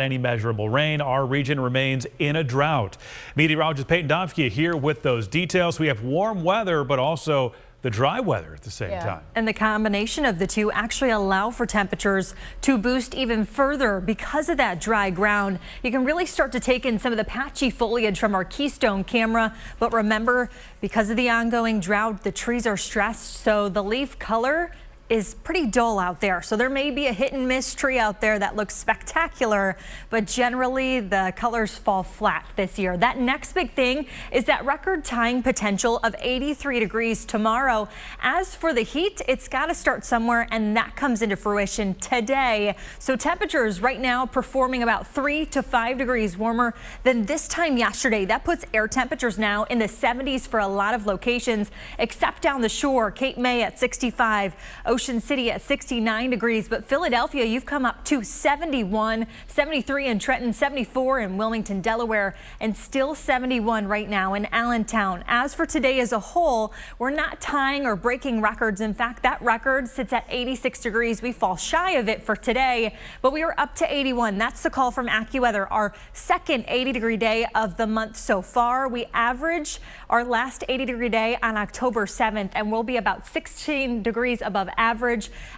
Any measurable rain, our region remains in a drought. Meteorologist Payton Domschke here with those details. We have warm weather, but also the dry weather at the same time. And the combination of the two actually allow for temperatures to boost even further because of that dry ground. You can really start to take in some of the patchy foliage from our Keystone camera. But remember, because of the ongoing drought, the trees are stressed, so the leaf color is pretty dull out there. So there may be a hit and miss tree out there that looks spectacular, but generally the colors fall flat this year. That next big thing is that record tying potential of 83 degrees tomorrow. As for the heat, it's got to start somewhere, and that comes into fruition today. So temperatures right now performing about 3 to 5 degrees warmer than this time yesterday. That puts air temperatures now in the 70s for a lot of locations, except down the shore. Cape May at 65, Ocean City at 69 degrees, but Philadelphia, you've come up to 71, 73 in Trenton, 74 in Wilmington, Delaware, and still 71 right now in Allentown. As for today as a whole, we're not tying or breaking records. In fact, that record sits at 86 degrees. We fall shy of it for today, but we are up to 81. That's the call from AccuWeather, our second 80-degree day of the month so far. We average our last 80-degree day on October 7th, and we'll be about 16 degrees above average.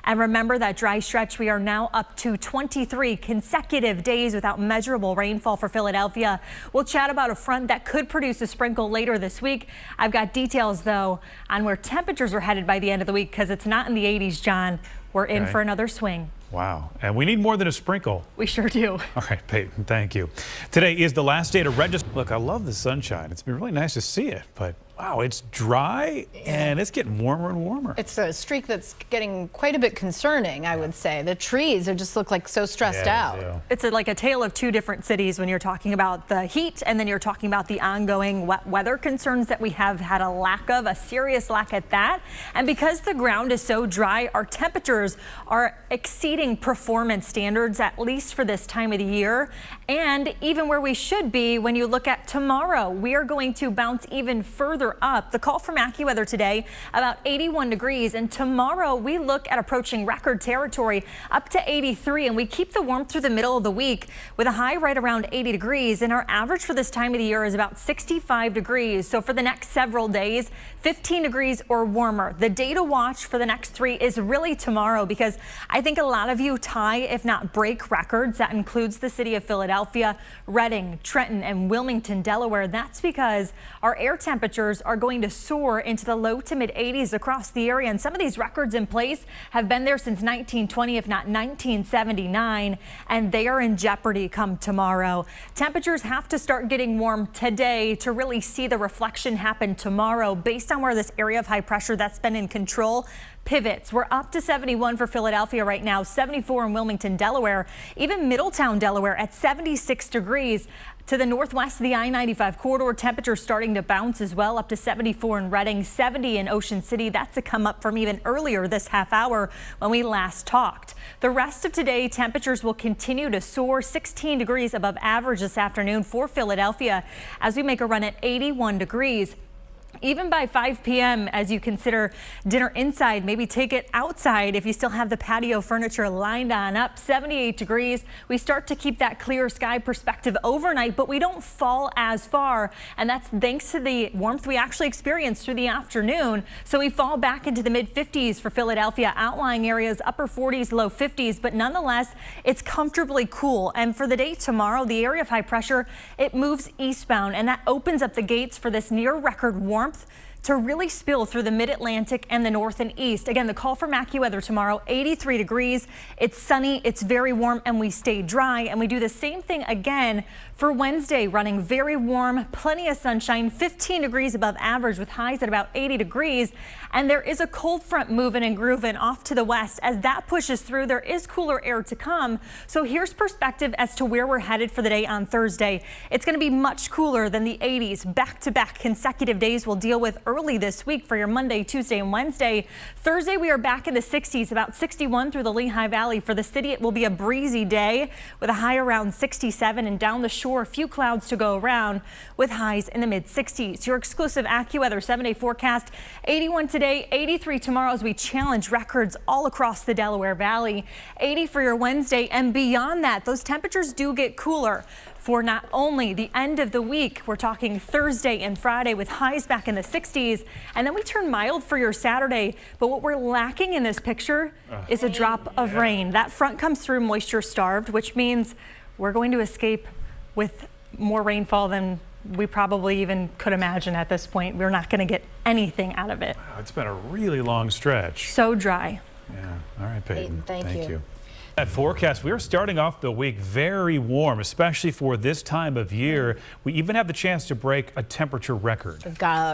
And remember that dry stretch, we are now up to 23 consecutive days without measurable rainfall for Philadelphia. We'll chat about a front that could produce a sprinkle later this week. I've got details, though, on where temperatures are headed by the end of the week, because it's not in the 80s, John. We're in for another swing. Wow. And we need more than a sprinkle. We sure do. All right, Payton, thank you. Today is the last day to register. Look, I love the sunshine. It's been really nice to see it, but wow, it's dry and it's getting warmer and warmer. It's a streak that's getting quite a bit concerning, I would say. The trees are just look like so stressed out. It's like a tale of two different cities when you're talking about the heat and then you're talking about the ongoing wet weather concerns that we have had a lack of, a serious lack at that. And because the ground is so dry, our temperatures are exceeding performance standards, at least for this time of the year. And even where we should be when you look at tomorrow, we are going to bounce even further up. The call from AccuWeather today, about 81 degrees, and tomorrow we look at approaching record territory up to 83, and we keep the warmth through the middle of the week with a high right around 80 degrees, and our average for this time of the year is about 65 degrees. So for the next several days, 15 degrees or warmer. The day to watch for the next 3 is really tomorrow, because I think a lot of you tie, if not break, records. That includes the city of Philadelphia, Reading, Trenton, and Wilmington, Delaware. That's because our air temperatures are going to soar into the low to mid 80s across the area, and some of these records in place have been there since 1920, if not 1979, and they are in jeopardy come tomorrow. Temperatures have to start getting warm today to really see the reflection happen tomorrow. Based on where this area of high pressure that's been in control pivots, we're up to 71 for Philadelphia right now, 74 in Wilmington, Delaware, even Middletown, Delaware at 76 degrees. To the northwest of the I-95 corridor, temperatures starting to bounce as well, up to 74 in Reading, 70 in Ocean City. That's a come up from even earlier this half hour when we last talked. The rest of today, temperatures will continue to soar, 16 degrees above average this afternoon for Philadelphia as we make a run at 81 degrees. Even by 5 p.m. as you consider dinner inside, maybe take it outside if you still have the patio furniture lined on up. 78 degrees. We start to keep that clear sky perspective overnight, but we don't fall as far. And that's thanks to the warmth we actually experienced through the afternoon. So we fall back into the mid 50s for Philadelphia. Outlying areas, upper 40s, low 50s, but nonetheless, it's comfortably cool. And for the day tomorrow, the area of high pressure, it moves eastbound, and that opens up the gates for this near record warmth to really spill through the mid-Atlantic and the north and east. Again, the call from AccuWeather tomorrow, 83 degrees. It's sunny, it's very warm, and we stay dry. And we do the same thing again for Wednesday, running very warm, plenty of sunshine, 15 degrees above average with highs at about 80 degrees. And there is a cold front moving and grooving off to the west. As that pushes through, there is cooler air to come. So here's perspective as to where we're headed for the day on Thursday. It's going to be much cooler than the 80s. Back-to-back consecutive days we'll deal with early this week for your Monday, Tuesday, and Wednesday. Thursday, we are back in the 60s, about 61 through the Lehigh Valley. For the city, it will be a breezy day with a high around 67, and down the shore, a few clouds to go around with highs in the mid 60s. Your exclusive AccuWeather 7-day forecast: 81 today, 83 tomorrow as we challenge records all across the Delaware Valley. 80 for your Wednesday, and beyond that, those temperatures do get cooler for not only the end of the week. We're talking Thursday and Friday with highs back in the 60s, and then we turn mild for your Saturday. But what we're lacking in this picture is a drop of rain. That front comes through moisture starved, which means we're going to escape with more rainfall than we probably even could imagine at this point. We're not going to get anything out of it. Wow, it's been a really long stretch. So dry. Yeah. All right, Peyton. Thank you. That forecast, we are starting off the week very warm, especially for this time of year. We even have the chance to break a temperature record.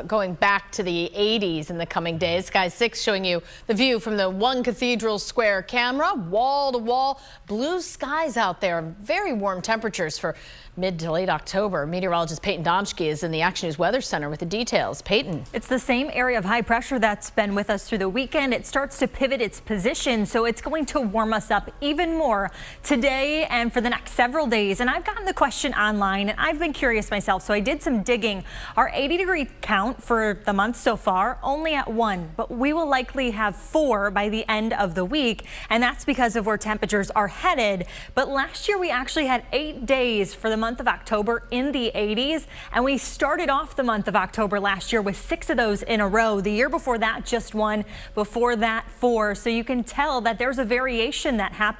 Going back to the 80s in the coming days. Sky 6 showing you the view from the One Cathedral Square camera. Wall to wall, blue skies out there. Very warm temperatures for mid to late October. Meteorologist Payton Domschke is in the Action News Weather Center with the details. Payton. It's the same area of high pressure that's been with us through the weekend. It starts to pivot its position, so it's going to warm us up even more today and for the next several days. And I've gotten the question online, and I've been curious myself, so I did some digging. Our 80-degree count for the month so far only at 1, but we will likely have 4 by the end of the week, and that's because of where temperatures are headed. But last year we actually had 8 days for the month of October in the 80s, and we started off the month of October last year with 6 of those in a row. The year before that, just 1. Before that, 4. So you can tell that there's a variation that happens.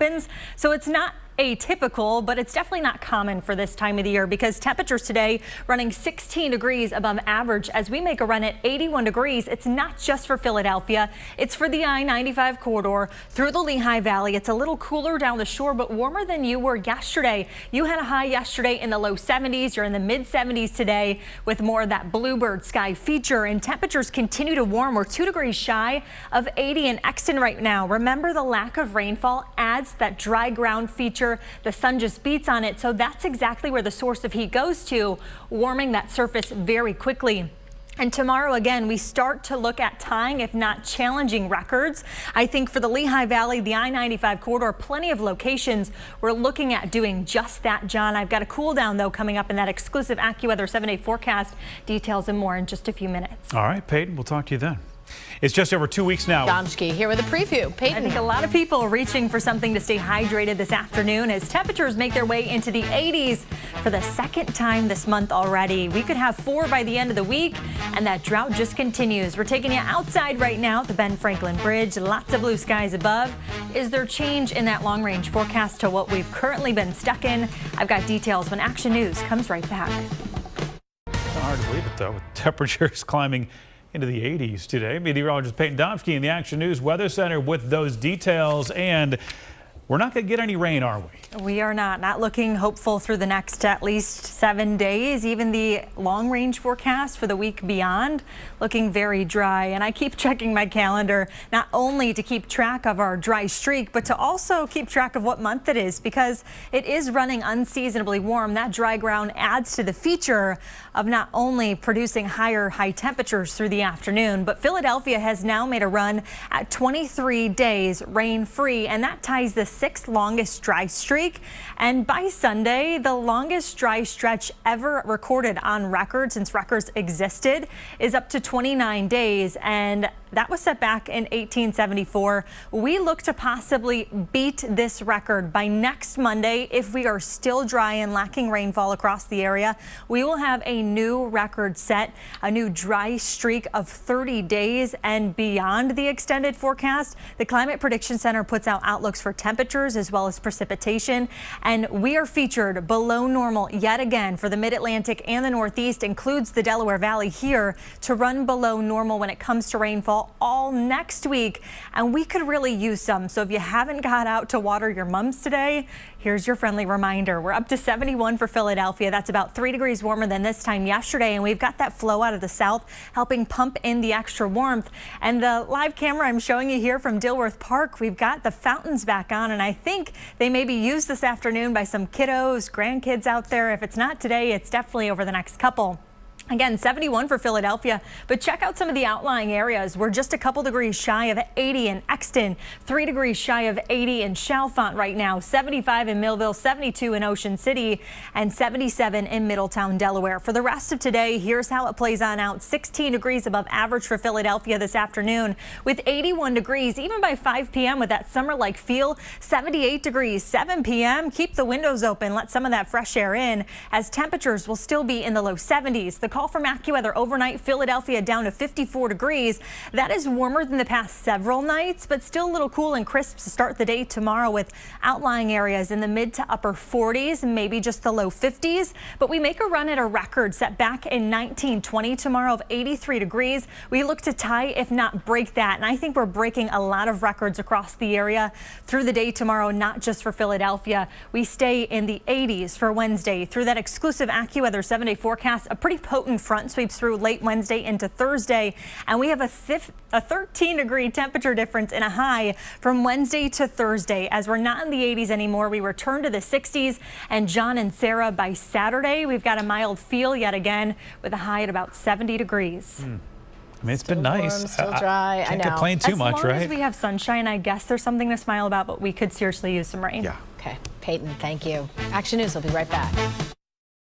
So it's not atypical, but it's definitely not common for this time of the year, because temperatures today running 16 degrees above average as we make a run at 81 degrees. It's not just for Philadelphia. It's for the I-95 corridor through the Lehigh Valley. It's a little cooler down the shore, but warmer than you were yesterday. You had a high yesterday in the low 70s. You're in the mid 70s today with more of that bluebird sky feature, and temperatures continue to warm. We're 2 degrees shy of 80 in Exton right now. Remember, the lack of rainfall adds that dry ground feature. The sun just beats on it, so that's exactly where the source of heat goes to, warming that surface very quickly. And tomorrow, again, we start to look at tying, if not challenging, records. I think for the Lehigh Valley, the I-95 corridor, plenty of locations we're looking at doing just that, John. I've got a cool down, though, coming up in that exclusive AccuWeather 7-day forecast. Details and more in just a few minutes. All right, Peyton, we'll talk to you then. It's just over 2 weeks now. Domschke here with a preview. Payton. I think a lot of people are reaching for something to stay hydrated this afternoon as temperatures make their way into the 80s for the second time this month already. We could have 4 by the end of the week, and that drought just continues. We're taking you outside right now at the Ben Franklin Bridge. Lots of blue skies above. Is there change in that long-range forecast to what we've currently been stuck in? I've got details when Action News comes right back. It's hard to believe it, though, with temperatures climbing into the 80s today. Meteorologist Payton Domschke in the Action News Weather Center with those details. And we're not going to get any rain, are we? We are not looking hopeful through the next at least 7 days. Even the long range forecast for the week beyond looking very dry. And I keep checking my calendar, not only to keep track of our dry streak, but to also keep track of what month it is, because it is running unseasonably warm. That dry ground adds to the feature of not only producing high temperatures through the afternoon, but Philadelphia has now made a run at 23 days rain free, and that ties the 6th longest dry streak. And by Sunday, the longest dry stretch ever recorded on record since records existed is up to 29 days. And that was set back in 1874. We look to possibly beat this record by next Monday. If we are still dry and lacking rainfall across the area, we will have a new record set, a new dry streak of 30 days and beyond the extended forecast. The Climate Prediction Center puts out outlooks for temperatures as well as precipitation, and we are featured below normal yet again for the Mid-Atlantic and the Northeast, includes the Delaware Valley here, to run below normal when it comes to rainfall all next week, and we could really use some. So if you haven't got out to water your mums today, here's your friendly reminder. We're up to 71 for Philadelphia. That's about 3 degrees warmer than this time yesterday, and we've got that flow out of the south helping pump in the extra warmth. And the live camera I'm showing you here from Dilworth Park, we've got the fountains back on, and I think they may be used this afternoon by some kiddos, grandkids out there. If it's not today, it's definitely over the next couple. Again, 71 for Philadelphia, but check out some of the outlying areas. We're just a couple degrees shy of 80 in Exton, 3 degrees shy of 80 in Chalfont right now, 75 in Millville, 72 in Ocean City, and 77 in Middletown, Delaware. For the rest of today, here's how it plays on out. 16 degrees above average for Philadelphia this afternoon, with 81 degrees even by 5 p.m. with that summer-like feel. 78 degrees, 7 p.m. Keep the windows open, let some of that fresh air in, as temperatures will still be in the low 70s. The call from AccuWeather overnight, Philadelphia down to 54 degrees. That is warmer than the past several nights, but still a little cool and crisp to start the day tomorrow, with outlying areas in the mid to upper 40s, maybe just the low 50s. But we make a run at a record set back in 1920 tomorrow of 83 degrees. We look to tie, if not break that. And I think we're breaking a lot of records across the area through the day tomorrow, not just for Philadelphia. We stay in the 80s for Wednesday through that exclusive AccuWeather 7-day forecast. A pretty potent front sweeps through late Wednesday into Thursday, and we have a 13-degree temperature difference in a high from Wednesday to Thursday. As we're not in the 80s anymore, we return to the 60s. And John and Sarah, by Saturday, we've got a mild feel yet again with a high at about 70 degrees. I mean, it's been Warm, nice. still dry. Can't I know. complain too much, As long right? as we have sunshine, I guess there's something to smile about, but we could seriously use some rain. Yeah. Okay, Payton, thank you. Action News will be right back.